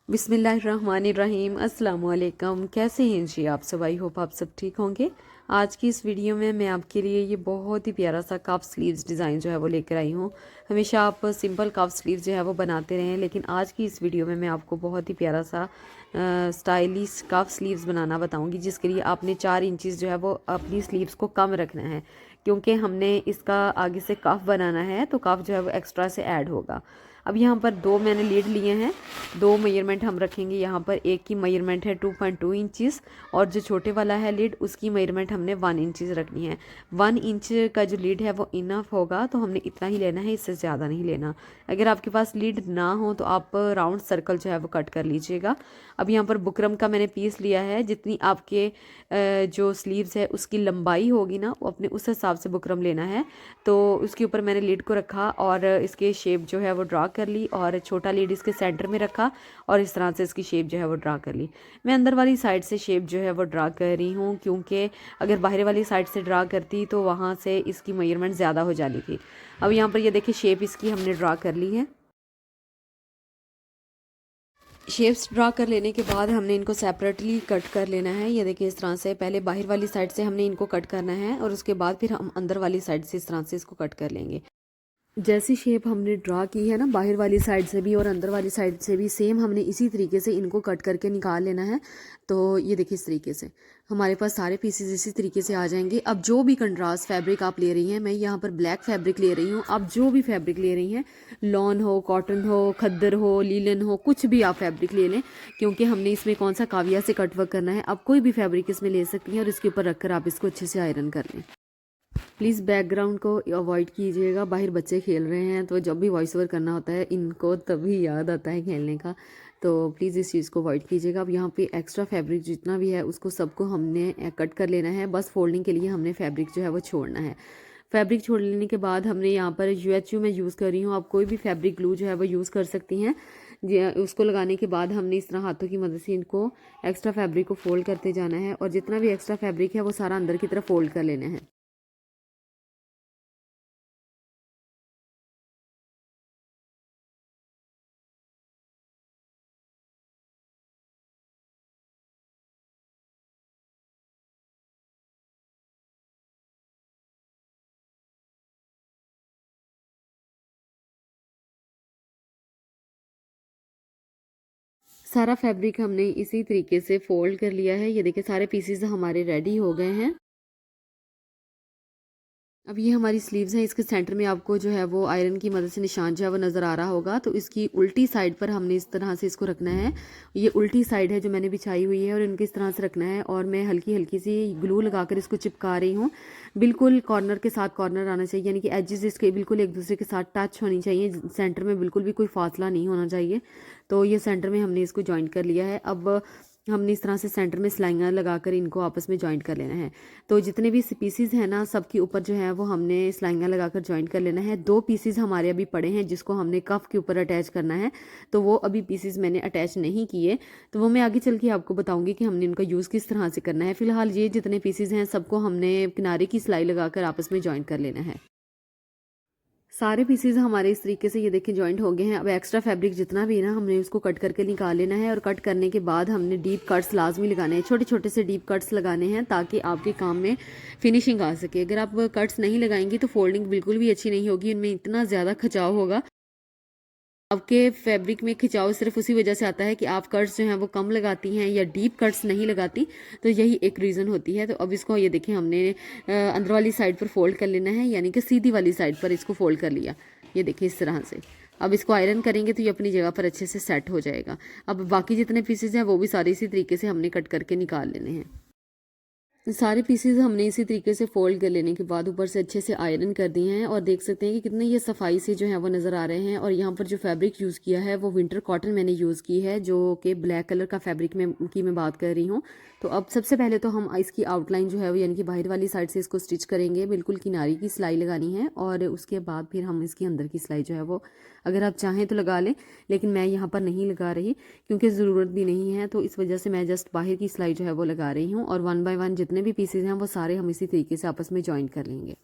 बिस्मिल्लाहिर्रहमानिर्रहीम। अस्सलाम वालेकुम। कैसे हैं जी आप सब? आई होप आप सब ठीक होंगे। आज की इस वीडियो में मैं आपके लिए ये बहुत ही प्यारा सा कफ स्लीव्स डिज़ाइन जो है वो लेकर आई हूँ। हमेशा आप सिंपल कफ स्लीव्स जो है वो बनाते रहें, लेकिन आज की इस वीडियो में मैं आपको बहुत ही प्यारा सा स्टाइलिश कफ स्लीव्स बनाना बताऊँगी, जिसके लिए आपने 4 इंचज़ जो है वो अपनी स्लीव्स को कम रखना है, क्योंकि हमने इसका आगे से कफ बनाना है तो कफ जो है वो एक्स्ट्रा से ऐड होगा। अब यहाँ पर 2 मैंने लीड लिए हैं, 2 मेजरमेंट हम रखेंगे। यहाँ पर एक की मेजरमेंट है 2.2 इंचज़ और जो छोटे वाला है लीड उसकी मेजरमेंट हमने 1 इंचज़ रखनी है। 1 इंच का जो लीड है वो इनफ होगा, तो हमने इतना ही लेना है, इससे ज़्यादा नहीं लेना। अगर आपके पास लीड ना हो तो आप राउंड सर्कल जो है वो कट कर लीजिएगा। अब यहाँ पर बुकरम का मैंने पीस लिया है। जितनी आपके जो स्लीव्स है उसकी लंबाई होगी ना, वो अपने उस हिसाब से बुकरम लेना है। तो उसके ऊपर मैंने लीड को रखा और इसके शेप जो है वो ड्रा कर ली और छोटा लीड इसके सेंटर में रखा और इस तरह से इसकी शेप जो है वो ड्रा कर ली। मैं अंदर वाली साइड से शेप जो है वो ड्रा कर रही हूँ, क्योंकि अगर बाहर वाली साइड से ड्रा करती तो वहाँ से इसकी मेजरमेंट ज़्यादा हो जानी थी। अब यहाँ पर ये देखिए शेप इसकी हमने ड्रा कर ली है। शेप्स ड्रा कर लेने के बाद हमने इनको सेपरेटली कट कर लेना है। ये देखिए इस तरह से पहले बाहर वाली साइड से हमने इनको कट करना है और उसके बाद फिर हम अंदर वाली साइड से इस तरह से इसको कट कर लेंगे। जैसी शेप हमने ड्रा की है ना, बाहर वाली साइड से भी और अंदर वाली साइड से भी सेम हमने इसी तरीके से इनको कट करके निकाल लेना है। तो ये देखिए इस तरीके से हमारे पास सारे पीसेस इसी तरीके से आ जाएंगे। अब जो भी कंट्रास्ट फैब्रिक आप ले रही हैं, मैं यहाँ पर ब्लैक फैब्रिक ले रही हूँ। आप जो भी फैब्रिक ले रही हैं, लॉन हो, कॉटन हो, खद्दर हो, लीलन हो, कुछ भी आप फैब्रिक ले लें, क्योंकि हमने इसमें कौन सा काविया से कट वर्क करना है। आप कोई भी फैब्रिक इसमें ले सकती हैं और इसके ऊपर रखकर आप इसको अच्छे से आयरन कर लें। प्लीज़ बैकग्राउंड को अवॉइड कीजिएगा, बाहर बच्चे खेल रहे हैं, तो जब भी वॉइस ओवर करना होता है इनको तभी याद आता है खेलने का, तो प्लीज़ इस चीज़ को अवॉइड कीजिएगा। अब यहाँ पे एक्स्ट्रा फैब्रिक जितना भी है उसको सबको हमने कट कर लेना है। बस फोल्डिंग के लिए हमने फैब्रिक जो है वो छोड़ना है। फैब्रिक छोड़ लेने के बाद हमने यहाँ पर UHU में यूज़ कर रही हूँ, आप कोई भी फैब्रिक ग्लू जो है वो यूज़ कर सकती हैं। उसको लगाने के बाद हमने इस तरह हाथों की मदद से इनको एक्स्ट्रा फैब्रिक को फोल्ड करते जाना है और जितना भी एक्स्ट्रा फैब्रिक है वो सारा अंदर की तरफ फोल्ड कर लेना है। सारा फैब्रिक हमने इसी तरीके से फोल्ड कर लिया है। ये देखिए सारे पीसेस हमारे रेडी हो गए हैं। अब ये हमारी स्लीव्स हैं, इसके सेंटर में आपको जो है वो आयरन की मदद से निशान जो है वो नज़र आ रहा होगा। तो इसकी उल्टी साइड पर हमने इस तरह से इसको रखना है। ये उल्टी साइड है जो मैंने बिछाई हुई है और इनके इस तरह से रखना है और मैं हल्की हल्की सी ग्लू लगाकर इसको चिपका रही हूँ। बिल्कुल कॉर्नर के साथ कॉर्नर आना चाहिए, यानी कि एजेस इसके बिल्कुल एक दूसरे के साथ टच होनी चाहिए। सेंटर में बिल्कुल भी कोई फासला नहीं होना चाहिए। तो ये सेंटर में हमने इसको जॉइंट कर लिया है। अब हमने इस तरह से सेंटर में सिलाइयाँ लगाकर इनको आपस में जॉइंट कर लेना है। तो जितने भी पीसीज हैं ना, सबके ऊपर जो है वो हमने सिलाइयाँ लगाकर जॉइंट कर लेना है। 2 पीसीज हमारे अभी पड़े हैं जिसको हमने कफ के ऊपर अटैच करना है, तो वो अभी पीसीज मैंने अटैच नहीं किए, तो वो मैं आगे चल के आपको बताऊंगी कि हमने उनका यूज़ किस तरह से करना है। फिलहाल ये जितने पीसीज हैं सबको हमने किनारे की सिलाई लगाकर आपस में जॉइंट कर लेना है। सारे पीसेज हमारे इस तरीके से ये देखिए जॉइंट हो गए हैं। अब एक्स्ट्रा फैब्रिक जितना भी है ना, हमने उसको कट करके निकाल लेना है और कट करने के बाद हमने डीप कट्स लाजमी लगाने हैं। छोटे छोटे से डीप कट्स लगाने हैं ताकि आपके काम में फिनिशिंग आ सके। अगर आप कट्स नहीं लगाएंगी तो फोल्डिंग बिल्कुल भी अच्छी नहीं होगी, इनमें इतना ज़्यादा खिंचाव होगा। आपके फैब्रिक में खिंचाव सिर्फ उसी वजह से आता है कि आप कट्स जो हैं वो कम लगाती हैं या डीप कट्स नहीं लगाती, तो यही एक रीज़न होती है। तो अब इसको ये देखें हमने अंदर वाली साइड पर फोल्ड कर लेना है, यानी कि सीधी वाली साइड पर इसको फोल्ड कर लिया। ये देखिए इस तरह से। अब इसको आयरन करेंगे तो ये अपनी जगह पर अच्छे से सेट हो जाएगा। अब बाकी जितने पीसेज हैं वो भी सारे इसी तरीके से हमने कट करके निकाल लेने हैं। सारे पीसेज हमने इसी तरीके से फोल्ड कर लेने के बाद ऊपर से अच्छे से आयरन कर दिए हैं और देख सकते हैं कि कितने ये सफाई से जो है वो नज़र आ रहे हैं। और यहाँ पर जो फैब्रिक यूज़ किया है वो विंटर कॉटन मैंने यूज़ की है, जो कि ब्लैक कलर का फैब्रिक में की मैं बात कर रही हूँ। तो अब सबसे पहले तो हम इसकी आउटलाइन जो है वो यानी कि बाहर वाली साइड से इसको स्टिच करेंगे। बिल्कुल किनारी की सिलाई लगानी है और उसके बाद फिर हम इसकी अंदर की सिलाई जो है वो अगर आप चाहें तो लगा लें, लेकिन मैं यहाँ पर नहीं लगा रही क्योंकि ज़रूरत भी नहीं है। तो इस वजह से मैं जस्ट बाहर की सिलाई जो है वो लगा रही हूँ और 1 बाय 1 जितने भी पीसेज हैं वो सारे हम इसी तरीके से आपस में जॉइन कर लेंगे।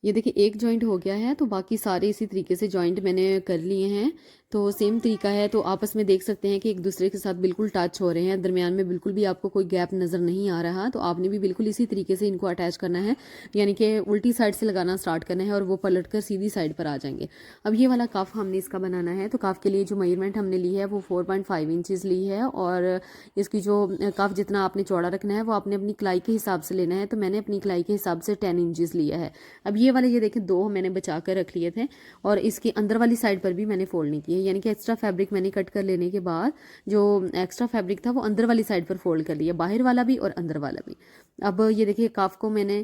ये देखिए एक जॉइंट हो गया है, तो बाकी सारे इसी तरीके से जॉइंट मैंने कर लिए हैं। तो सेम तरीका है, तो आपस में देख सकते हैं कि एक दूसरे के साथ बिल्कुल टच हो रहे हैं, दरमियान में बिल्कुल भी आपको कोई गैप नज़र नहीं आ रहा। तो आपने भी बिल्कुल इसी तरीके से इनको अटैच करना है, यानी कि उल्टी साइड से लगाना स्टार्ट करना है और वो पलट कर सीधी साइड पर आ जाएंगे। अब ये वाला कफ हमने इसका बनाना है, तो कफ के लिए जो मेजरमेंट हमने ली है वो 4.5 इंचज़ ली है, और इसकी जो कफ जितना आपने चौड़ा रखना है वो आपने अपनी कलाई के हिसाब से लेना है। तो मैंने अपनी कलाई के हिसाब से 10 इंचज़ लिया है। अब ये वाले, ये देखें, दो मैंने बचा कर रख लिए थे, और इसके अंदर वाली साइड पर भी मैंने फोल्ड नहीं की है, यानी कि एक्स्ट्रा फैब्रिक मैंने कट कर लेने के बाद जो एक्स्ट्रा फैब्रिक था वो अंदर वाली साइड पर फोल्ड कर लिया, बाहर वाला भी और अंदर वाला भी। अब ये देखिए काफ को मैंने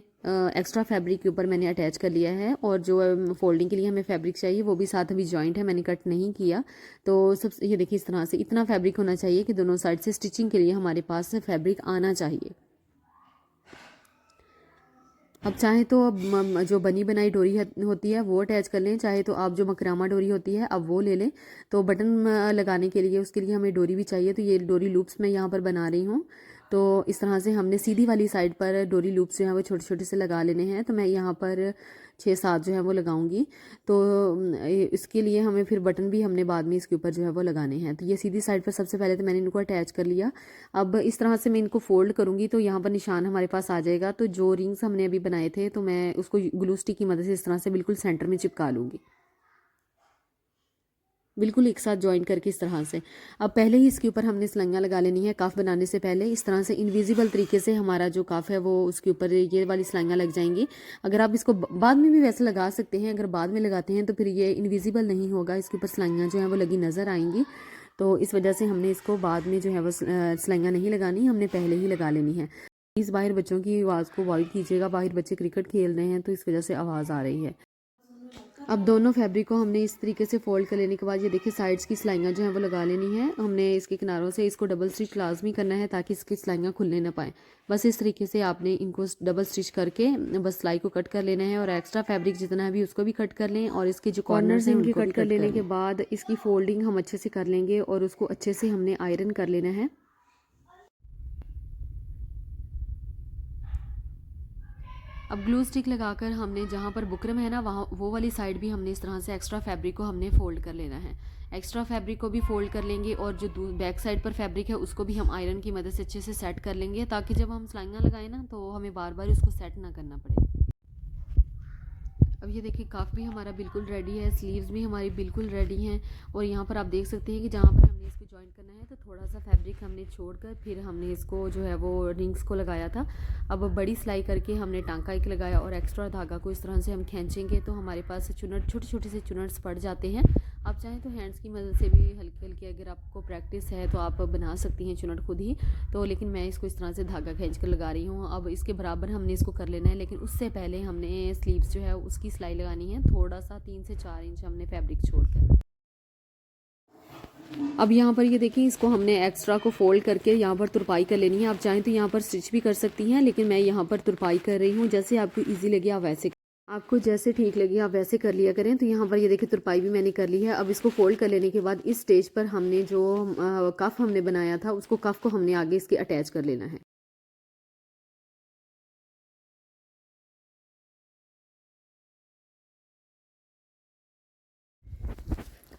एक्स्ट्रा फैब्रिक के ऊपर मैंने अटैच कर लिया है, और जो फोल्डिंग के लिए हमें फैब्रिक चाहिए वो भी साथ अभी जॉइंट है, मैंने कट नहीं किया। तो सब ये देखिए इस तरह से इतना फैब्रिक होना चाहिए कि दोनों साइड से स्टिचिंग के लिए हमारे पास फैब्रिक आना चाहिए। अब चाहे तो अब जो बनी बनाई डोरी होती है वो अटैच कर लें, चाहे तो आप जो मकरामा डोरी होती है अब वो ले लें। तो बटन लगाने के लिए उसके लिए हमें डोरी भी चाहिए, तो ये डोरी लूप्स मैं यहाँ पर बना रही हूँ। तो इस तरह से हमने सीधी वाली साइड पर डोरी लूप्स जो है वो छोटे छोटे से लगा लेने हैं। तो मैं यहाँ पर 6-7 जो है वो लगाऊंगी। तो इसके लिए हमें फिर बटन भी हमने बाद में इसके ऊपर जो है वो लगाने हैं। तो ये सीधी साइड पर सबसे पहले तो मैंने इनको अटैच कर लिया। अब इस तरह से मैं इनको फोल्ड करूँगी तो यहाँ पर निशान हमारे पास आ जाएगा। तो जो रिंग्स हमने अभी बनाए थे तो मैं उसको ग्लू स्टिक की मदद से इस तरह से बिल्कुल सेंटर में चिपका लूँगी, बिल्कुल एक साथ ज्वाइन करके इस तरह से। अब पहले ही इसके ऊपर हमने सलंगा लगा लेनी है, काफ बनाने से पहले इस तरह से इनविजिबल तरीके से हमारा जो काफ है वो उसके ऊपर ये वाली सलंगा लग जाएंगी। अगर आप इसको बाद में भी वैसे लगा सकते हैं, अगर बाद में लगाते हैं तो फिर ये इनविजिबल नहीं होगा, इसके ऊपर सलंगा जो है वो लगी नज़र आएंगी। तो इस वजह से हमने इसको बाद में जो है वो सलंगा नहीं लगानी, हमने पहले ही लगा लेनी है। प्लीज़ बाहर बच्चों की आवाज़ को अवॉइड कीजिएगा, बाहर बच्चे क्रिकेट खेल रहे हैं तो इस वजह से आवाज़ आ रही है। अब दोनों फैब्रिक को हमने इस तरीके से फोल्ड कर लेने के बाद ये देखिए साइड्स की सिलाइयाँ जो हैं वो लगा लेनी है हमने। इसके किनारों से इसको डबल स्टिच लाजमी करना है ताकि इसकी सिलाइयाँ खुलने ना पाए। बस इस तरीके से आपने इनको डबल स्टिच करके बस सिलाई को कट कर लेना है, और एक्स्ट्रा फैब्रिक जितना है भी उसको भी कट कर लें, और इसके जो कॉर्नर्स हैं उनको कट कर लेने के बाद इसकी फोल्डिंग हम अच्छे से कर लेंगे और उसको अच्छे से हमने आयरन कर लेना है। अब ग्लू स्टिक लगाकर हमने जहाँ पर बुकरम है ना वहाँ वो वाली साइड भी हमने इस तरह से एक्स्ट्रा फैब्रिक को हमने फोल्ड कर लेना है। एक्स्ट्रा फैब्रिक को भी फोल्ड कर लेंगे, और जो बैक साइड पर फैब्रिक है उसको भी हम आयरन की मदद से अच्छे से सेट कर लेंगे, ताकि जब हम सिलाइयाँ लगाएं ना तो हमें बार बार उसको सेट ना करना पड़े। अब ये देखिए काफ भी हमारा बिल्कुल रेडी है, स्लीव्स भी हमारी बिल्कुल रेडी हैं, और यहाँ पर आप देख सकते हैं कि जहाँ पर हमने इसको जॉइन करना है तो थोड़ा सा फैब्रिक हमने छोड़कर फिर हमने इसको जो है वो रिंग्स को लगाया था। अब बड़ी सिलाई करके हमने टांका एक लगाया, और एक्स्ट्रा धागा को इस तरह से हम खींचेंगे तो हमारे पास चुनट छोटे छोटे से चुनट्स पड़ जाते हैं। आप चाहें तो हैंड्स की मदद से भी हल्की हल्की, अगर आपको प्रैक्टिस है तो आप बना सकती हैं चुनट खुद ही। तो लेकिन मैं इसको इस तरह से धागा खींच कर लगा रही हूँ। अब इसके बराबर हमने इसको कर लेना है, लेकिन उससे पहले हमने स्लीव्स जो है उसकी सिलाई लगानी है, थोड़ा सा 3 से 4 इंच हमने फैब्रिक छोड़कर। अब यहाँ पर ये देखिए इसको हमने एक्स्ट्रा को फोल्ड करके यहाँ पर तुरपाई कर लेनी है। आप चाहें तो यहाँ पर स्टिच भी कर सकती हैं, लेकिन मैं यहाँ पर तुरपाई कर रही हूँ। जैसे आपको ईजी लगे आप वैसे, आपको जैसे ठीक लगे आप वैसे कर लिया करें। तो यहाँ पर ये देखिए तुरपाई भी मैंने कर ली है। अब इसको फोल्ड कर लेने के बाद इस स्टेज पर हमने जो कफ हमने बनाया था उसको कफ को हमने आगे इसके अटैच कर लेना है।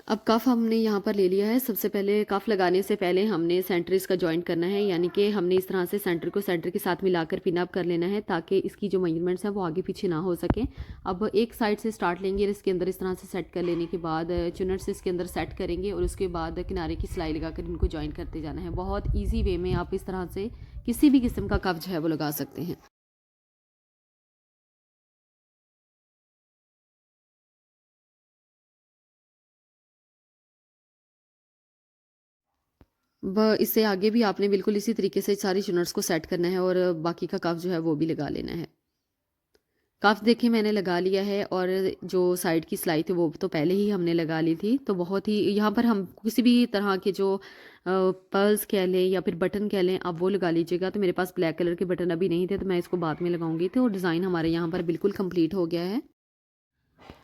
अब कफ हमने यहाँ पर ले लिया है। सबसे पहले कफ लगाने से पहले हमने सेंटर इसका जॉइंट करना है, यानी कि हमने इस तरह से सेंटर को सेंटर के साथ मिलाकर पिन अप कर लेना है ताकि इसकी जो मेजरमेंट्स हैं वो आगे पीछे ना हो सके। अब एक साइड से स्टार्ट लेंगे और इसके अंदर इस तरह से सेट कर लेने के बाद चुनट से इसके अंदर सेट करेंगे, और उसके बाद किनारे की सिलाई लगाकर इनको जॉइंट करते जाना है। बहुत ईजी वे में आप इस तरह से किसी भी किस्म का कफ जो है वो लगा सकते हैं। इससे आगे भी आपने बिल्कुल इसी तरीके से सारी चुनट्स को सेट करना है, और बाकी का कफ जो है वो भी लगा लेना है। कफ देखिए मैंने लगा लिया है, और जो साइड की सिलाई थी वो तो पहले ही हमने लगा ली थी। तो बहुत ही यहाँ पर हम किसी भी तरह के जो पर्ल्स कह लें या फिर बटन कह लें आप वो लगा लीजिएगा। तो मेरे पास ब्लैक कलर के बटन अभी नहीं थे तो मैं इसको बाद में लगाऊंगी। तो डिज़ाइन हमारे यहाँ पर बिल्कुल कंप्लीट हो गया है।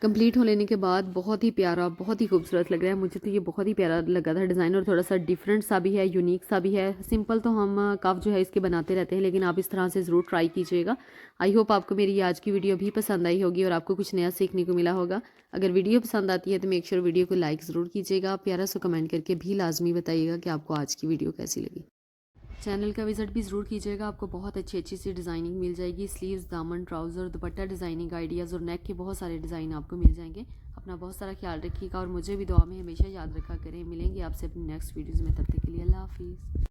कंप्लीट हो लेने के बाद बहुत ही प्यारा, बहुत ही खूबसूरत लग रहा है। मुझे तो ये बहुत ही प्यारा लगा था डिज़ाइन, और थोड़ा सा डिफरेंट सा भी है, यूनिक सा भी है। सिंपल तो हम कफ जो है इसके बनाते रहते हैं, लेकिन आप इस तरह से ज़रूर ट्राई कीजिएगा। आई होप आपको मेरी आज की वीडियो भी पसंद आई होगी और आपको कुछ नया सीखने को मिला होगा। अगर वीडियो पसंद आती है तो मेक श्योर वीडियो को लाइक ज़रूर कीजिएगा। प्यारा सा कमेंट करके भी लाजमी बताइएगा कि आपको आज की वीडियो कैसी लगी। चैनल का विजिट भी ज़रूर कीजिएगा, आपको बहुत अच्छी अच्छी सी डिज़ाइनिंग मिल जाएगी। स्लीव्स, दामन, ट्राउज़र, दुपट्टा डिज़ाइनिंग आइडियाज़ और नेक के बहुत सारे डिज़ाइन आपको मिल जाएंगे। अपना बहुत सारा ख्याल रखिएगा और मुझे भी दुआ में हमेशा याद रखा करें। मिलेंगे आपसे अपनी नेक्स्ट वीडियोज़ में, तब तक के लिए अल्लाह हाफिज़।